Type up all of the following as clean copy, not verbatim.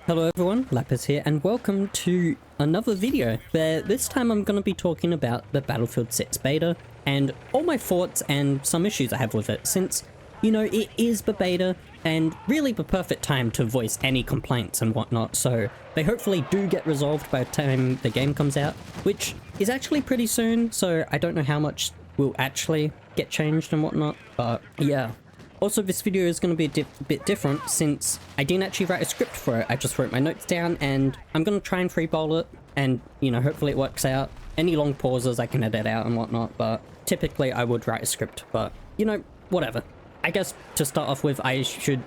Hello everyone, Lappiz here, and welcome to another video where this time I'm going to be talking about the Battlefield 6 beta and all my thoughts and some issues I have with it, since, you know, it is the beta and really the perfect time to voice any complaints and whatnot, so they hopefully do get resolved by the time the game comes out, which is actually pretty soon, so I don't know how much will actually get changed and whatnot, but yeah. Also, this video is going to be a bit different since I didn't actually write a script for it. I just wrote my notes down and I'm going to try and freeball it and, you know, hopefully it works out. Any long pauses I can edit out and whatnot, but typically I would write a script, but, you know, whatever. I guess to start off with, I should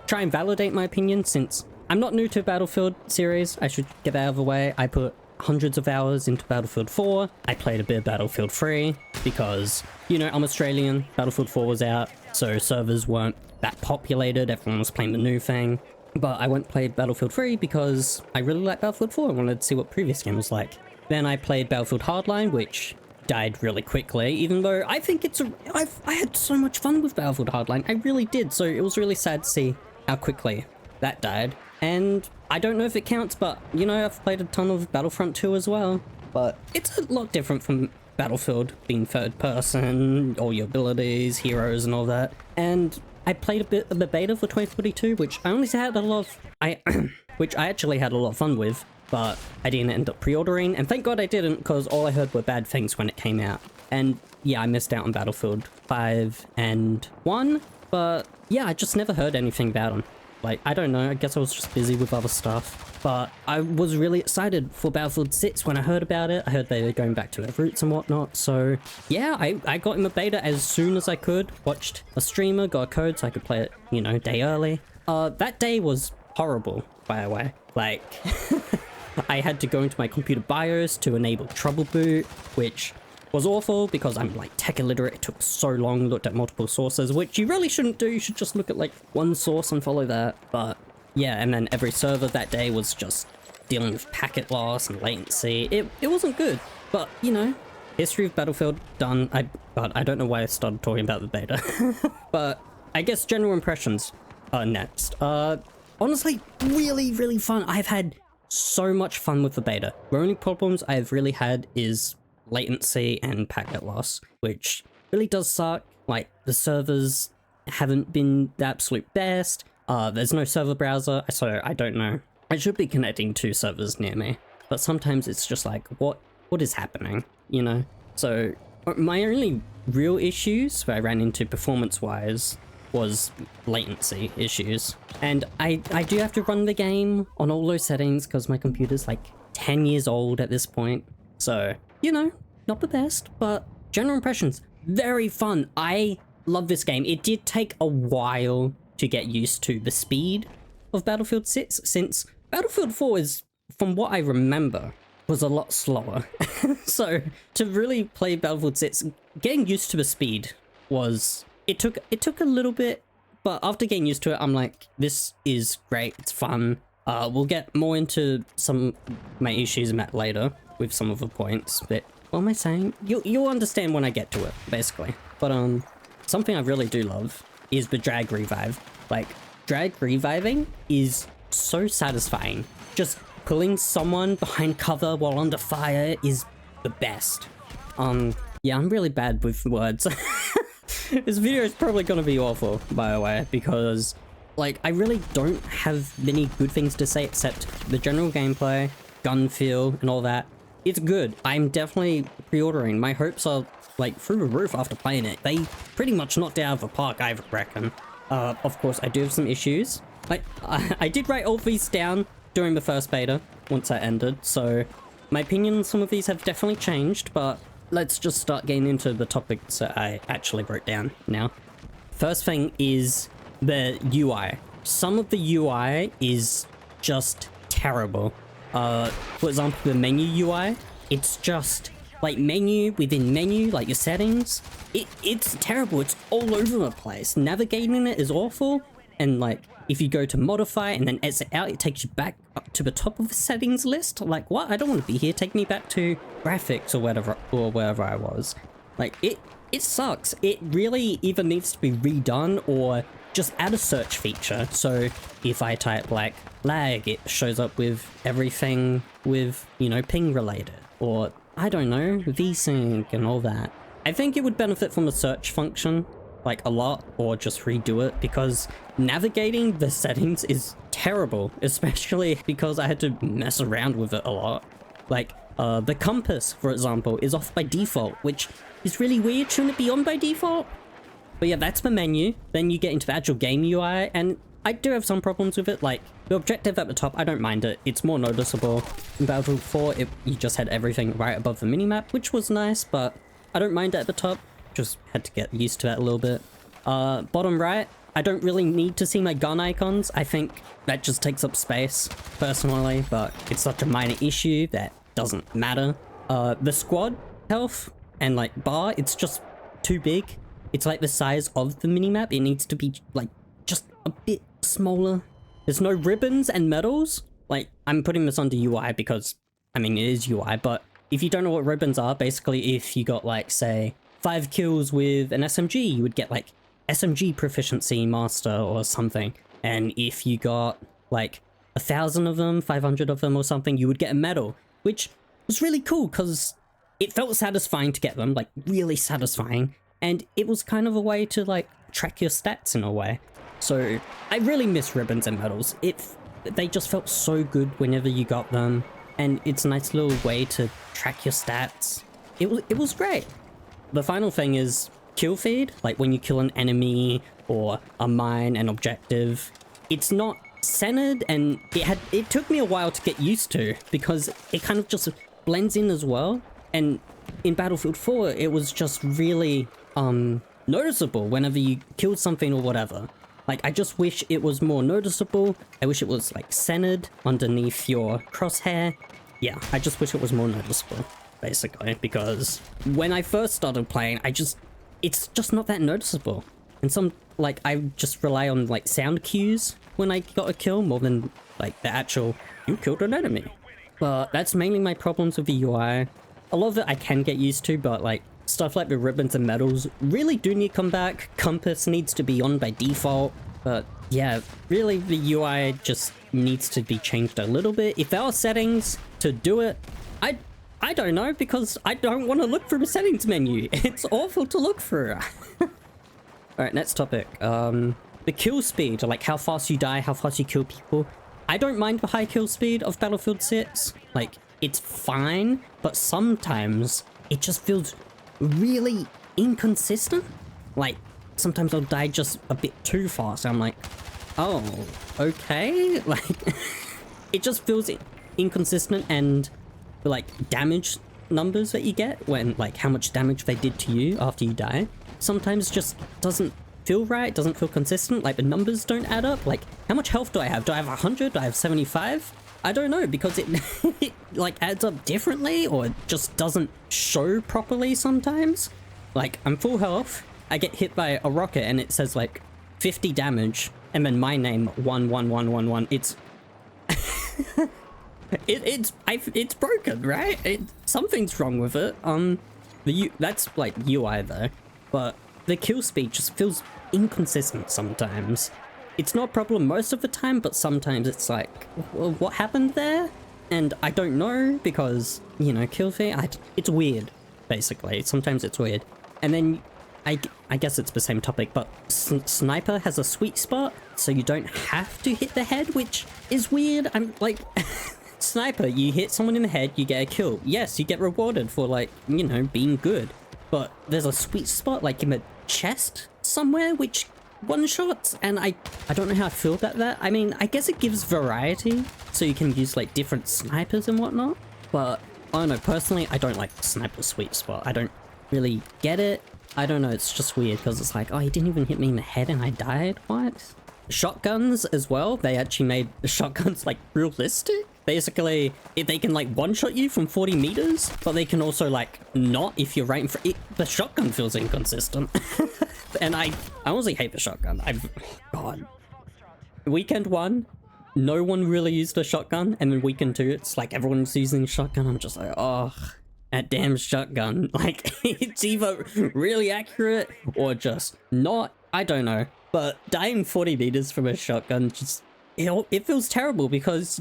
try and validate my opinion since I'm not new to Battlefield series. I should get that out of the way. I put hundreds of hours into Battlefield 4. I played a bit of Battlefield 3 because, you know, I'm Australian. Battlefield 4 was out, so servers weren't that populated. Everyone was playing the new thing. But I went and played Battlefield 3 because I really liked Battlefield 4. I wanted to see what previous game was like. Then I played Battlefield Hardline, which died really quickly, even though I think I had so much fun with Battlefield Hardline. I really did, so it was really sad to see how quickly that died. And I don't know if it counts, but, you know, I've played a ton of Battlefront 2 as well. But it's a lot different from Battlefield being third person, all your abilities, heroes and all that. And I played a bit of the beta for 2042, which I honestly had a lot of, which I actually had a lot of fun with, but I didn't end up pre-ordering, and thank God I didn't, because all I heard were bad things when it came out. And yeah, I missed out on Battlefield 5 and 1, but yeah, I just never heard anything about them. Like, I don't know, I guess I was just busy with other stuff. But I was really excited for Battlefield 6 when I heard about it. I heard they were going back to their roots and whatnot. So yeah, I got in the beta as soon as I could. Watched a streamer, got a code so I could play it, you know, a day early. That day was horrible, by the way. Like, I had to go into my computer BIOS to enable trouble boot, which was awful because I'm like tech illiterate. It took so long, looked at multiple sources, which you really shouldn't do. You should just look at like one source and follow that. But yeah, and then every server that day was just dealing with packet loss and latency. It wasn't good, but you know, history of Battlefield done. But I don't know why I started talking about the beta. But I guess general impressions are next. Honestly, really fun. I've had so much fun with the beta. The only problems I've really had is latency and packet loss, which really does suck. Like, the servers haven't been the absolute best. There's no server browser, so I don't know. I should be connecting to servers near me, but sometimes it's just like, what is happening, you know? So my only real issues that I ran into performance-wise was latency issues. And I do have to run the game on all those settings because my computer's like 10 years old at this point. So, you know, not the best, but general impressions, very fun. I love this game. It did take a while to get used to the speed of Battlefield 6, since Battlefield 4 is, from what I remember, was a lot slower. So to really play Battlefield 6, getting used to the speed was, it took a little bit, but after getting used to it, I'm like, this is great, it's fun. We'll get more into some of my issues later with some of the points, but what am I saying? You'll understand when I get to it, basically. But something I really do love is the drag revive. Like, drag reviving is so satisfying. Just pulling someone behind cover while under fire is the best. Yeah, I'm really bad with words. This video is probably gonna be awful, by the way, because like, I really don't have many good things to say except the general gameplay, gun feel, and all that. It's good. I'm definitely pre-ordering. My hopes are like through the roof after playing it. They pretty much knocked it out of the park, I reckon. Of course, I do have some issues. I did write all these down during the first beta, once I ended, so my opinion on some of these have definitely changed, but let's just start getting into the topics that I actually wrote down now. First thing is the UI. Some of the UI is just terrible. For example, the menu UI, it's just like menu within menu, like your settings. It's terrible. It's all over the place. Navigating it is awful. And like, if you go to modify and then exit out, it takes you back up to the top of the settings list. Like, what? I don't want to be here. Take me back to graphics or wherever I was. Like, it sucks. It really either needs to be redone or just add a search feature. So if I type like lag, it shows up with everything with, you know, ping related, or I don't know, VSync and all that. I think it would benefit from a search function like a lot, or just redo it, because navigating the settings is terrible, especially because I had to mess around with it a lot. Like the compass, for example, is off by default, which is really weird. Shouldn't it be on by default? But yeah, that's the menu. Then you get into the actual game UI, and I do have some problems with it. Like the objective at the top, I don't mind it. It's more noticeable. In Battlefield 4, you just had everything right above the minimap, which was nice, but I don't mind it at the top. Just had to get used to that a little bit. Bottom right, I don't really need to see my gun icons. I think that just takes up space, personally, but it's such a minor issue that doesn't matter. The squad health and like bar, it's just too big. It's like the size of the minimap. It needs to be like just a bit smaller. There's no ribbons and medals. Like, I'm putting this under UI because, I mean, it is UI, but if you don't know what ribbons are, basically if you got like, say, 5 kills with an SMG, you would get like SMG proficiency master or something. And if you got like 1,000 of them, 500 of them or something, you would get a medal, which was really cool because it felt satisfying to get them, like really satisfying. And it was kind of a way to like track your stats in a way. So I really miss ribbons and medals. They just felt so good whenever you got them. And it's a nice little way to track your stats. It was great. The final thing is kill feed, like when you kill an enemy or a mine, an objective. It's not centered, and it took me a while to get used to because it kind of just blends in as well. And in Battlefield 4, it was just really noticeable whenever you killed something or whatever. Like, I just wish it was more noticeable. I wish it was like centered underneath your crosshair. Yeah, I just wish it was more noticeable, basically, because when I first started playing, it's just not that noticeable. And like, I just rely on like sound cues when I got a kill more than like the actual, you killed an enemy. But that's mainly my problems with the UI. A lot of it I can get used to, but like stuff like the ribbons and medals really do need to come back. Compass needs to be on by default. But yeah, really the UI just needs to be changed a little bit. If there are settings to do it, I don't know, because I don't want to look through the settings menu. It's awful to look through. Alright, next topic. The kill speed, like how fast you die, how fast you kill people. I don't mind the high kill speed of Battlefield 6. Like, it's fine, but sometimes it just feels really inconsistent. Like, sometimes I'll die just a bit too fast. I'm like, oh, okay. Like, it just feels inconsistent, and like damage numbers that you get when, like, how much damage they did to you after you die, sometimes just doesn't feel right, doesn't feel consistent. Like, the numbers don't add up. Like, how much health do I have? Do I have 100? Do I have 75? I don't know, because it, it like adds up differently, or it just doesn't show properly sometimes. Like, I'm full health, I get hit by a rocket and it says like 50 damage, and then my name 11111. It's it's broken, right? Something's wrong with it. That's like UI though, but the kill speed just feels inconsistent sometimes. It's not a problem most of the time, but sometimes it's like, well, what happened there? And I don't know, because, you know, kill feed, it's weird, basically. Sometimes it's weird. And then, I guess it's the same topic, but Sniper has a sweet spot, so you don't have to hit the head, which is weird. I'm like, Sniper, you hit someone in the head, you get a kill. Yes, you get rewarded for, like, you know, being good. But there's a sweet spot, like in the chest somewhere, which one-shots, and I don't know how I feel about that. I mean, I guess it gives variety, so you can use like different snipers and whatnot, but I don't know, personally, I don't like the sniper sweet spot. I don't really get it. I don't know, it's just weird, because it's like, oh, he didn't even hit me in the head and I died? What? Shotguns as well, they actually made the shotguns like realistic. Basically, if they can like one-shot you from 40 meters, but they can also like not if you're right in front. The shotgun feels inconsistent. And I honestly hate the shotgun. God. Weekend 1, no one really used a shotgun, and then weekend 2, it's like everyone's using a shotgun. I'm just like, oh, that damn shotgun. Like, it's either really accurate or just not. I don't know. But dying 40 meters from a shotgun just, it feels terrible because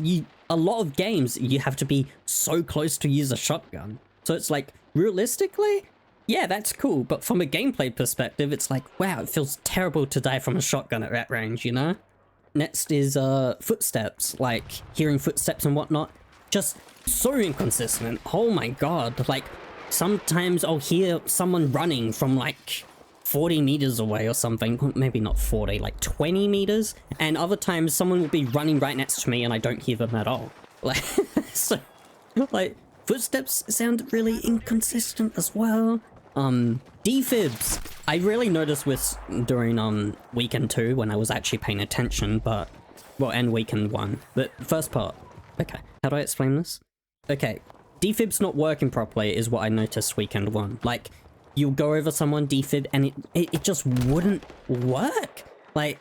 a lot of games you have to be so close to use a shotgun. So it's like, realistically, yeah, that's cool. But from a gameplay perspective, it's like, wow, it feels terrible to die from a shotgun at that range, you know? Next is footsteps, like hearing footsteps and whatnot. Just so inconsistent. Oh my god. Like, sometimes I'll hear someone running from like 40 meters away or something. Well, maybe not 40, like 20 meters. And other times someone will be running right next to me and I don't hear them at all. Like, so, like, footsteps sound really inconsistent as well. Defibs. I really noticed this during weekend 2 when I was actually paying attention, but, well, and weekend 1. But first part. Okay, how do I explain this? Okay, defib's not working properly is what I noticed weekend 1. Like, you'll go over someone defib and it just wouldn't work. Like,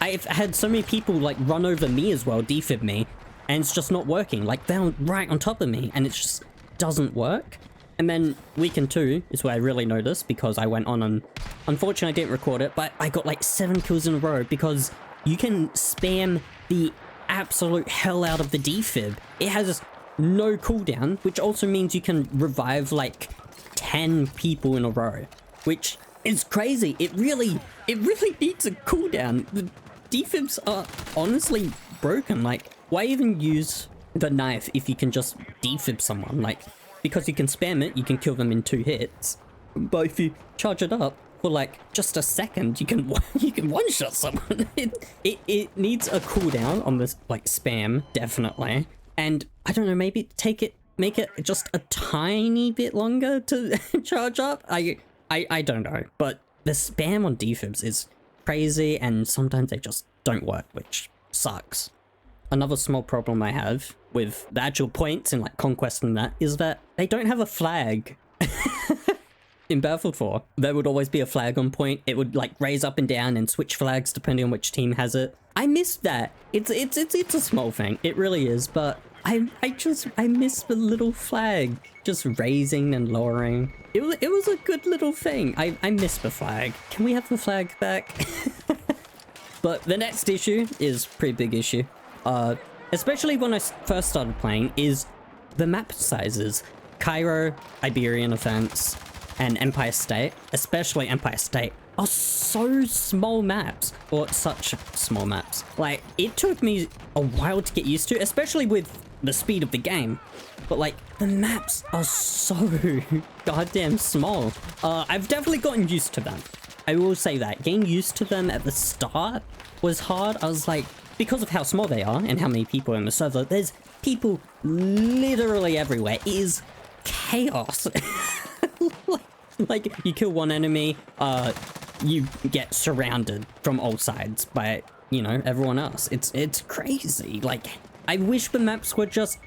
I've had so many people like run over me as well, defib me, and it's just not working. Like, they're right on top of me and it just doesn't work. And then weekend 2 is where I really noticed because I went on and unfortunately I didn't record it, but I got like 7 kills in a row because you can spam the absolute hell out of the defib. It has no cooldown, which also means you can revive like 10 people in a row, which is crazy. It really needs a cooldown. The defibs are honestly broken. Like, why even use the knife if you can just defib someone? Like, because you can spam it, you can kill them in 2 hits. But if you charge it up for like just a second, you can one-shot someone. It needs a cooldown on this like spam, definitely. And I don't know, maybe make it just a tiny bit longer to charge up. I don't know, but the spam on defibs is crazy, and sometimes they just don't work, which sucks. Another small problem I have with the actual points in like Conquest and that is that they don't have a flag. In Battlefield 4, there would always be a flag on point. It would like raise up and down and switch flags depending on which team has it. I missed that. It's a small thing. It really is, but I miss the little flag just raising and lowering. It was a good little thing. I miss the flag. Can we have the flag back? But the next issue is a pretty big issue. Especially when I first started playing, is the map sizes. Cairo, Iberian Offense, and Empire State, especially Empire State, are so small maps, or such small maps. Like, it took me a while to get used to, especially with the speed of the game. But like, the maps are so goddamn small. I've definitely gotten used to them. I will say that. Getting used to them at the start was hard. I was like, because of how small they are and how many people are in the server, there's people literally everywhere. It is chaos. Like, you kill one enemy, you get surrounded from all sides by, you know, everyone else. It's crazy. Like, I wish the maps were just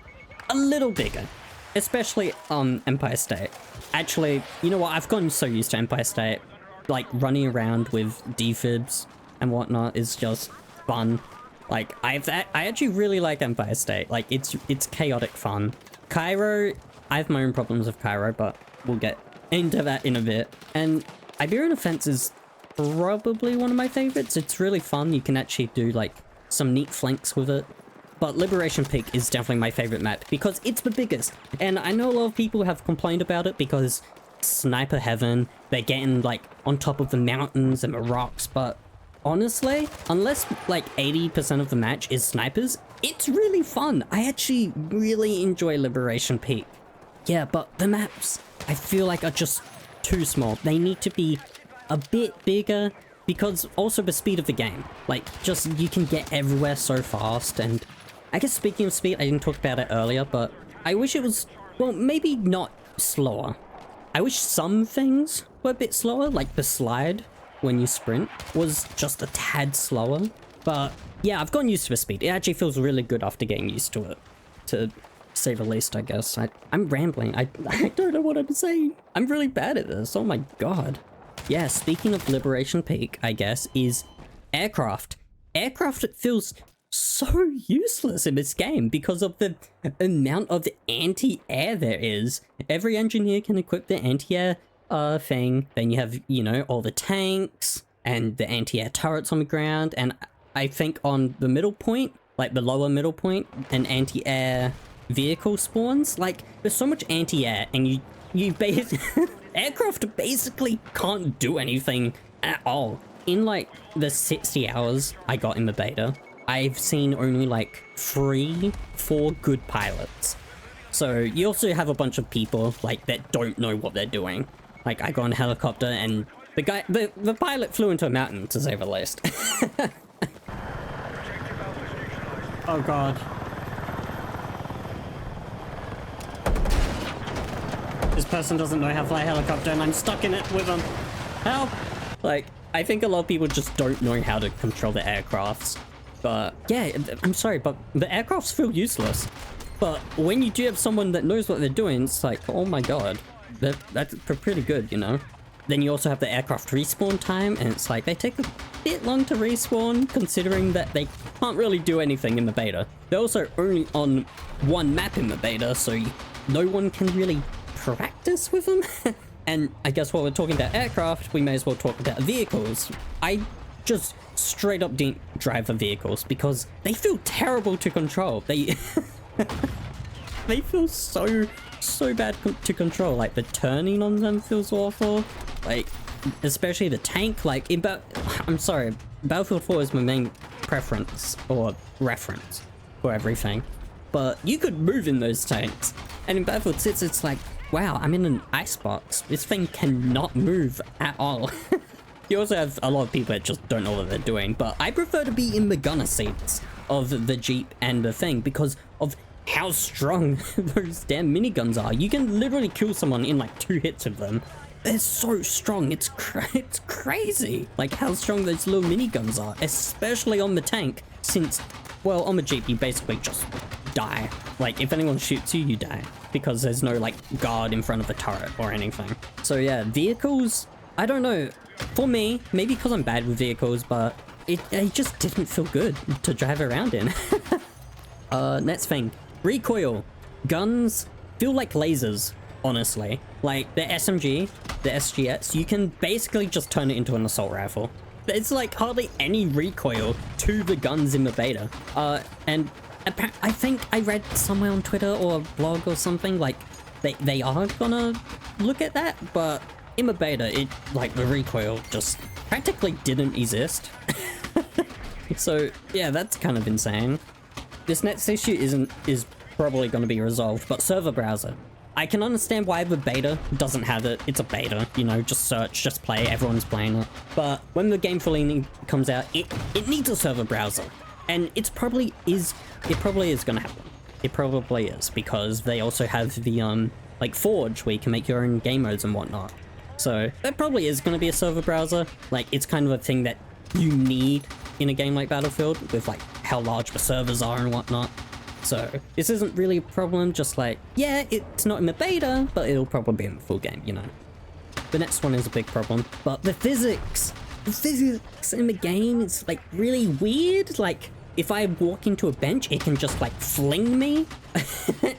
a little bigger, especially on Empire State. Actually, you know what? I've gotten so used to Empire State. Like, running around with defibs and whatnot is just fun. Like, I actually really like Empire State. Like, it's chaotic fun. Cairo, I have my own problems with Cairo, but we'll get into that in a bit. And Iberian Offense is probably one of my favorites. It's really fun. You can actually do like some neat flanks with it. But Liberation Peak is definitely my favorite map because it's the biggest. And I know a lot of people have complained about it because sniper heaven, they're getting like on top of the mountains and the rocks, but honestly, unless like 80% of the match is snipers, it's really fun. I actually really enjoy Liberation Peak. Yeah, but the maps, I feel like, are just too small. They need to be a bit bigger because also the speed of the game. Like, just, you can get everywhere so fast. And I guess speaking of speed, I didn't talk about it earlier, but I wish it was, well, maybe not slower. I wish some things were a bit slower, like the slide when you sprint was just a tad slower. But yeah, I've gotten used to the speed. It actually feels really good after getting used to it, to say the least, I guess. I'm rambling. I don't know what I'm saying. I'm really bad at this. Oh my god. Yeah, speaking of Liberation Peak, I guess, is aircraft. Aircraft feels so useless in this game because of the amount of anti-air there is. Every engineer can equip the anti-air thing. Then you have, you know, all the tanks. and the anti-air turrets on the ground, and I think on the middle point, like the lower middle point, an anti-air vehicle spawns. Like, there's so much anti-air, and aircraft basically can't do anything at all. In like the 60 hours I got in the beta, I've seen only like 3-4 good pilots. So you also have a bunch of people like that don't know what they're doing. Like, I got on a helicopter and the pilot flew into a mountain, to say the least. Oh god. This person doesn't know how to fly a helicopter and I'm stuck in it with them. Help! Like, I think a lot of people just don't know how to control the aircrafts. But yeah, I'm sorry, but the aircrafts feel useless. But when you do have someone that knows what they're doing, it's like, oh my god, that's pretty good, you know? Then you also have the aircraft respawn time, and it's like, they take a bit long to respawn, considering that they can't really do anything in the beta. They're also only on one map in the beta, so no one can really practice with them. And I guess while we're talking about aircraft, we may as well talk about vehicles. I just straight up didn't drive the vehicles because they feel terrible to control. They they feel so bad to control. Like, the turning on them feels awful. Like, especially the tank. Like, I'm sorry, Battlefield 4 is my main preference or reference for everything, but you could move in those tanks. And in Battlefield 6, it's like, wow, I'm in an icebox. This thing cannot move at all. You also have a lot of people that just don't know what they're doing, but I prefer to be in the gunner seats of the Jeep and the thing because of how strong those damn miniguns are. You can literally kill someone in like 2 hits of them. They're so strong, it's crazy. Like, how strong those little miniguns are, especially on the tank, since, well, on the Jeep, you basically just die. Like, if anyone shoots you, you die, because there's no, like, guard in front of the turret or anything. So yeah, vehicles, I don't know. For me, maybe because I'm bad with vehicles, but it just didn't feel good to drive around in. Next thing, recoil. Guns feel like lasers, honestly. Like, the SMG, the SGX, you can basically just turn it into an assault rifle. There's like hardly any recoil to the guns in the beta. And I think I read somewhere on Twitter or a blog or something, like, they are gonna look at that, but in the beta, like, the recoil just practically didn't exist. So yeah, that's kind of insane. This next issue is probably going to be resolved, but server browser. I can understand why the beta doesn't have it. It's a beta, you know, just search, just play, everyone's playing it. But when the game fully comes out, it needs a server browser. And it probably is going to happen. It probably is, because they also have the, like, Forge, where you can make your own game modes and whatnot. So there probably is going to be a server browser. Like, it's kind of a thing that you need in a game like Battlefield, with like how large the servers are and whatnot. So this isn't really a problem, just like, yeah, it's not in the beta, but it'll probably be in the full game, you know. The next one is a big problem, but the physics in the game is like really weird. Like, if I walk into a bench, it can just like fling me.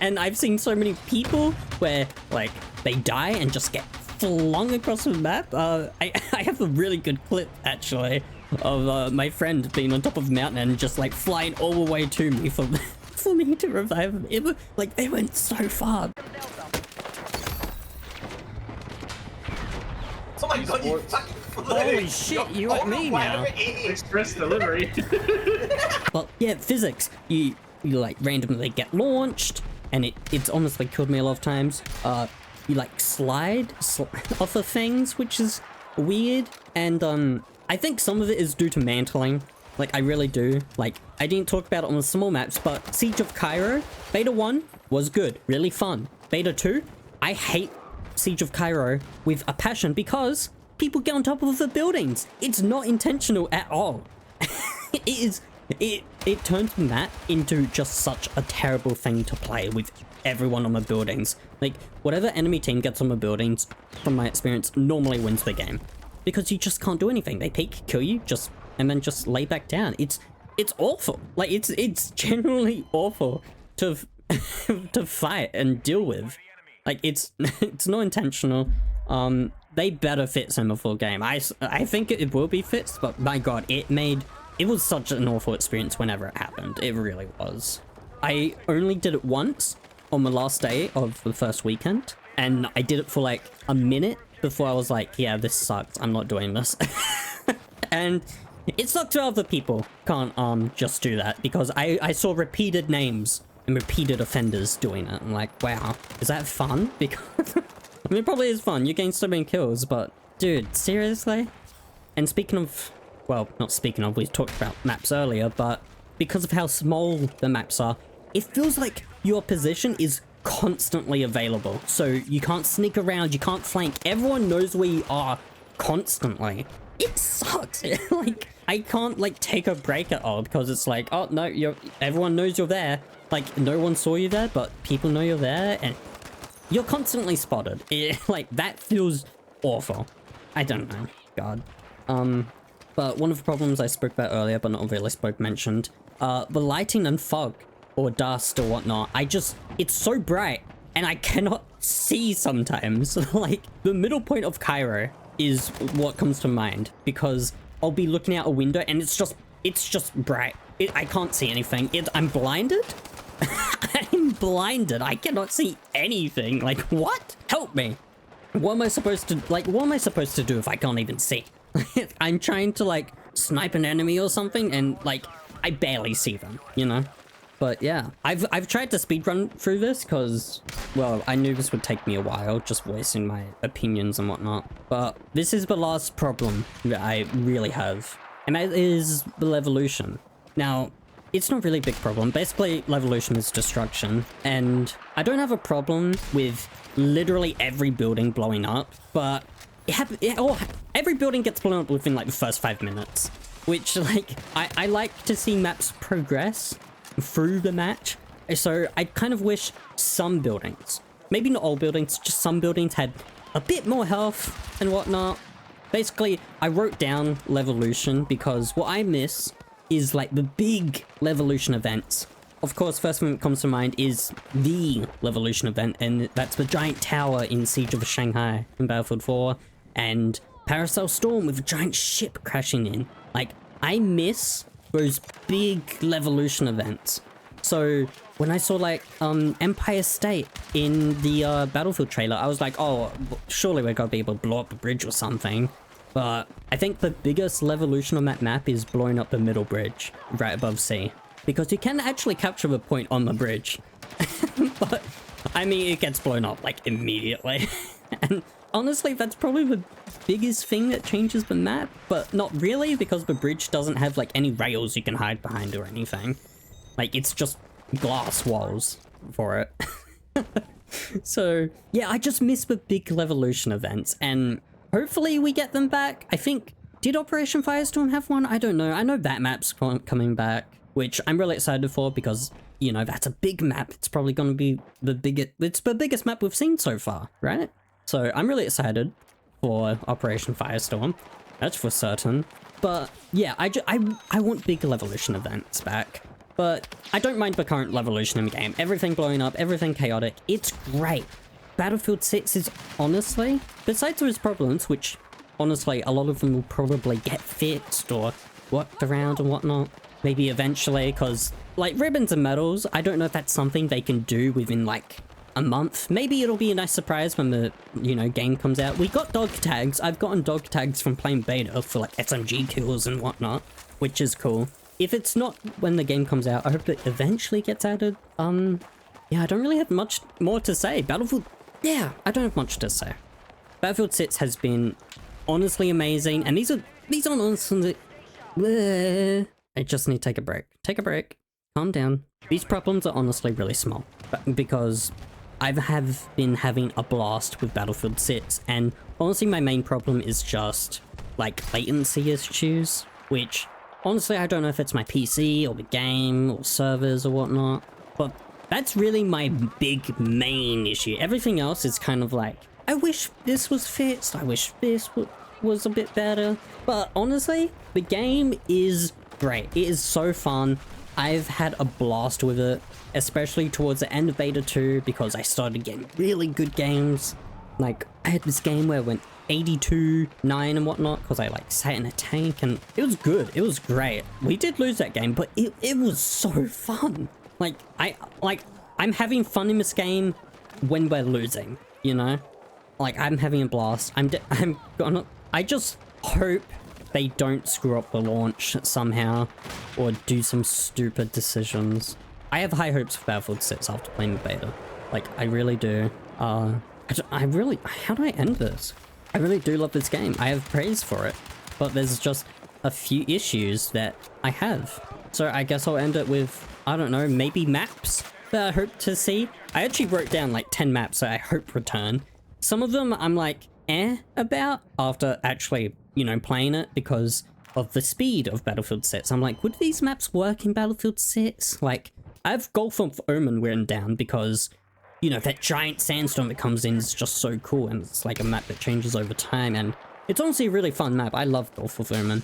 And I've seen so many people where like they die and just get flung across the map. I have a really good clip actually of my friend being on top of a mountain and just like flying all the way to me for me to revive him. It was like, they went so far. Oh my god, you fucking Holy shit, you at me now. Express delivery. Well, yeah, physics. You like randomly get launched, and it's honestly killed me a lot of times. You like slide off of things, which is weird, and I think some of it is due to mantling. Like, I really do. Like, I didn't talk about it on the small maps, but Siege of Cairo, Beta 1 was good, really fun. Beta 2, I hate Siege of Cairo with a passion because people get on top of the buildings. It's not intentional at all. It turns that into just such a terrible thing to play with everyone on the buildings. Like, whatever enemy team gets on the buildings, from my experience, normally wins the game. Because you just can't do anything. They peek, kill you, and then just lay back down. It's awful. Like, it's genuinely awful to to fight and deal with. Like, it's not intentional. they better fix in the full game. I think it will be fixed, but my god, it was such an awful experience whenever it happened. It really was. I only did it once on the last day of the first weekend, and I did it for like a minute before I was like, yeah, this sucks. I'm not doing this. And it sucks that other people can't just do that, because I saw repeated names and repeated offenders doing it. I'm like, wow, is that fun? Because I mean, it probably is fun. You gain so many kills, but dude, seriously? And speaking of, well, not speaking of, we talked about maps earlier, but because of how small the maps are, it feels like your position is constantly available. So you can't sneak around, you can't flank. Everyone knows where you are constantly. It sucks. Like, I can't like take a break at all, because it's like, oh no, everyone knows you're there. Like, no one saw you there, but people know you're there, and you're constantly spotted. Like, that feels awful. I don't know. God. But one of the problems I spoke about earlier, but not really mentioned, the lighting and fog, or dust or whatnot, it's so bright, and I cannot see sometimes. Like, the middle point of Cairo is what comes to mind, because I'll be looking out a window, and it's just bright. I can't see anything. I'm blinded? I'm blinded. I cannot see anything. Like, what? Help me. What am I supposed to do if I can't even see? I'm trying to like snipe an enemy or something, and like I barely see them, you know? But yeah, I've tried to speedrun through this because, well, I knew this would take me a while, just voicing my opinions and whatnot. But this is the last problem that I really have, and that is the levolution. Now, it's not really a big problem. Basically, levolution is destruction, and I don't have a problem with literally every building blowing up, but every building gets blown up within like the first 5 minutes, which like, I like to see maps progress through the match. So I kind of wish some buildings, maybe not all buildings, just some buildings had a bit more health and whatnot. Basically, I wrote down levolution because what I miss is like the big levolution events. Of course, first thing that comes to mind is the levolution event, and that's the giant tower in Siege of Shanghai in Battlefield 4, and Paracel Storm with a giant ship crashing in. Like, I miss those big levolution events. So when I saw like Empire State in the Battlefield trailer, I was like, oh, surely we're gonna be able to blow up a bridge or something. But I think the biggest levolution on that map is blowing up the middle bridge right above C, because you can actually capture the point on the bridge. But I mean, it gets blown up like immediately. And honestly, that's probably the biggest thing that changes the map, but not really, because the bridge doesn't have like any rails you can hide behind or anything. Like, it's just glass walls for it. So yeah, I just miss the big levolution events, and hopefully we get them back. I think, did Operation Firestorm have one? I don't know. I know that map's coming back, which I'm really excited for, because, you know, that's a big map. It's probably going to be it's the biggest map we've seen so far, right? So I'm really excited for Operation Firestorm. That's for certain. But yeah, I want big levolution events back. But I don't mind the current levolution in the game. Everything blowing up, everything chaotic. It's great. Battlefield 6 is honestly, besides those problems, which honestly a lot of them will probably get fixed or worked around and whatnot, maybe eventually, because like ribbons and medals, I don't know if that's something they can do within like a month. Maybe it'll be a nice surprise when the, you know, game comes out. We got dog tags. I've gotten dog tags from playing beta for like SMG kills and whatnot, which is cool. If it's not when the game comes out, I hope it eventually gets added. Yeah, I don't really have much more to say. Battlefield, yeah, I don't have much to say. Battlefield 6 has been honestly amazing, and these aren't honestly... I just need to take a break. Take a break. Calm down. These problems are honestly really small, because I have been having a blast with Battlefield 6, and honestly my main problem is just, like, latency issues, which, honestly, I don't know if it's my PC, or the game, or servers, or whatnot, but that's really my big main issue. Everything else is kind of like, I wish this was fixed, I wish this was a bit better, but honestly, the game is great. It is so fun. I've had a blast with it, especially towards the end of Beta 2, because I started getting really good games, Like, I had this game where it went 82, 9 and whatnot, because I like sat in a tank, and it was good. It was great. We did lose that game, but it was so fun. Like, I'm having fun in this game when we're losing, you know? Like, I'm having a blast. I just hope they don't screw up the launch somehow, or do some stupid decisions. I have high hopes for Battlefield 6 after playing the beta. Like, I really do. How do I end this? I really do love this game. I have praise for it, but there's just a few issues that I have. So I guess I'll end it with, I don't know, maybe maps that I hope to see. I actually wrote down like 10 maps that I hope return. Some of them I'm like, about after actually, you know, playing it because of the speed of Battlefield 6. I'm like, would these maps work in Battlefield 6? Like, I have Gulf of Oman written down because, you know, that giant sandstorm that comes in is just so cool, and it's like a map that changes over time, and it's honestly a really fun map. I love Gulf of Oman.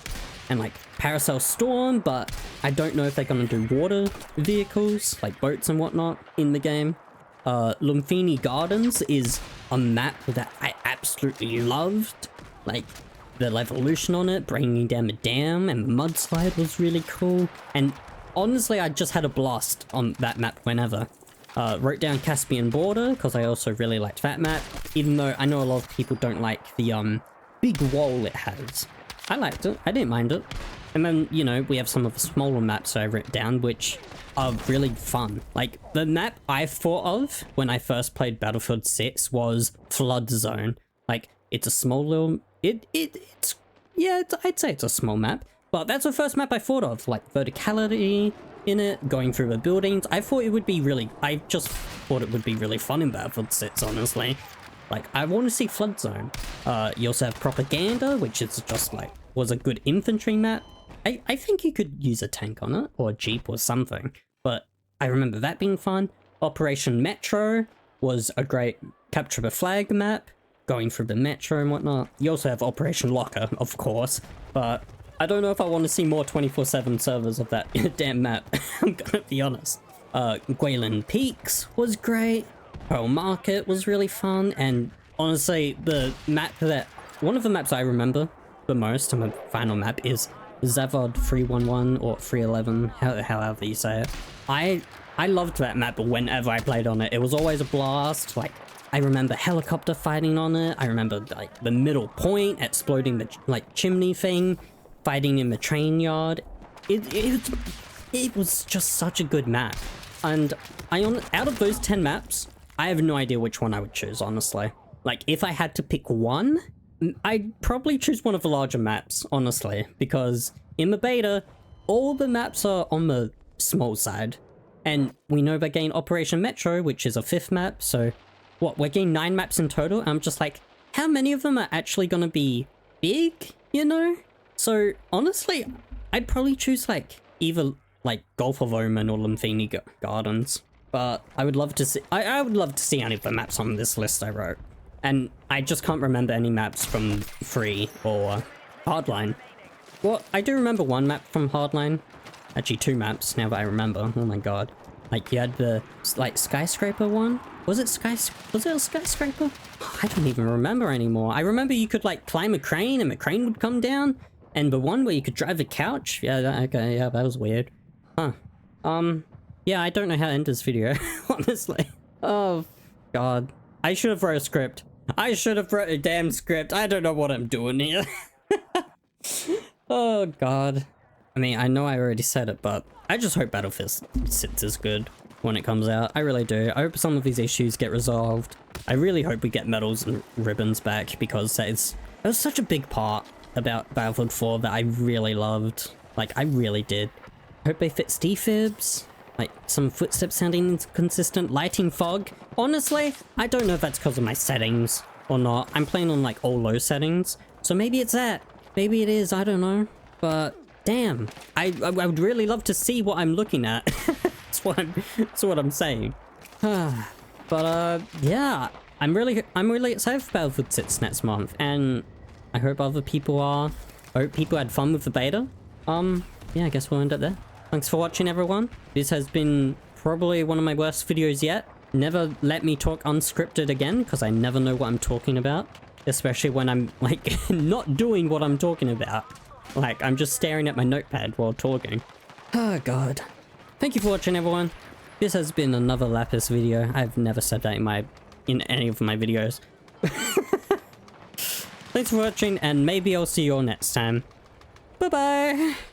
And like Parasail Storm, but I don't know if they're gonna do water vehicles, like boats and whatnot, in the game. Lumphini Gardens is a map that I absolutely loved. Like, the levolution on it, bringing down the dam, and the mudslide was really cool. And honestly, I just had a blast on that map whenever. Wrote down Caspian Border, because I also really liked that map, even though I know a lot of people don't like the big wall it has. I liked it. I didn't mind it. And then, you know, we have some of the smaller maps that I wrote down, which are really fun. Like, the map I thought of when I first played Battlefield 6 was Flood Zone. Like, it's a small little... I'd say it's a small map. But that's the first map I thought of. Like, verticality in it, going through the buildings. I just thought it would be really fun in Battlefield 6, honestly. Like, I want to see Flood Zone. You also have Propaganda, which is just like, was a good infantry map. I think you could use a tank on it, or a jeep or something, but I remember that being fun. Operation Metro was a great capture the flag map, going through the metro and whatnot. You also have Operation Locker, of course, but I don't know if I want to see more 24/7 servers of that damn map. I'm gonna be honest. Guilin Peaks was great. Pearl Market was really fun, and honestly, one of the maps I remember the most, and the final map, is Zavod 311 or 311, however you say it. I loved that map whenever I played on it. It was always a blast. Like, I remember helicopter fighting on it. I remember like the middle point, exploding the like chimney thing, fighting in the train yard. It was just such a good map. And out of those 10 maps, I have no idea which one I would choose, honestly. Like, if I had to pick one, I'd probably choose one of the larger maps, honestly, because in the beta, all the maps are on the small side. And we know they're getting Operation Metro, which is a 5th map, so what, we're getting 9 maps in total? I'm just like, how many of them are actually gonna be big, you know? So, honestly, I'd probably choose, like, either, like, Gulf of Oman or Lumphini Gardens. But I would love to see, I would love to see any of the maps on this list I wrote. And I just can't remember any maps from 3 or Hardline. Well, I do remember one map from Hardline. Actually, 2 maps, now that I remember. Oh my god. Like, you had the, like, skyscraper one? Was it a skyscraper? Oh, I don't even remember anymore. I remember you could, like, climb a crane and the crane would come down. And the one where you could drive a couch? Yeah, okay, yeah, that was weird. Huh. Yeah, I don't know how to end this video, honestly. Oh, god. I should have wrote a script. I should have wrote a damn script. I don't know what I'm doing here. Oh, god. I mean, I know I already said it, but I just hope Battlefield 6 is good when it comes out. I really do. I hope some of these issues get resolved. I really hope we get medals and ribbons back, because that was such a big part about Battlefield 4 that I really loved. Like, I really did. Hope they fix defibs. Like, some footsteps sounding inconsistent, lighting fog. Honestly, I don't know if that's because of my settings or not. I'm playing on, like, all low settings, so maybe it's that. Maybe it is, I don't know. But, damn. I would really love to see what I'm looking at. That's what I'm saying. But, yeah. I'm really excited for Battlefield 6 next month, and I hope other people are. I hope people had fun with the beta. Yeah, I guess we'll end it there. Thanks for watching, everyone. This has been probably one of my worst videos yet. Never let me talk unscripted again, because I never know what I'm talking about. Especially when I'm, like, not doing what I'm talking about. Like, I'm just staring at my notepad while talking. Oh, God. Thank you for watching, everyone. This has been another Lappiz video. I've never said that in any of my videos. Thanks for watching, and maybe I'll see you all next time. Bye-bye!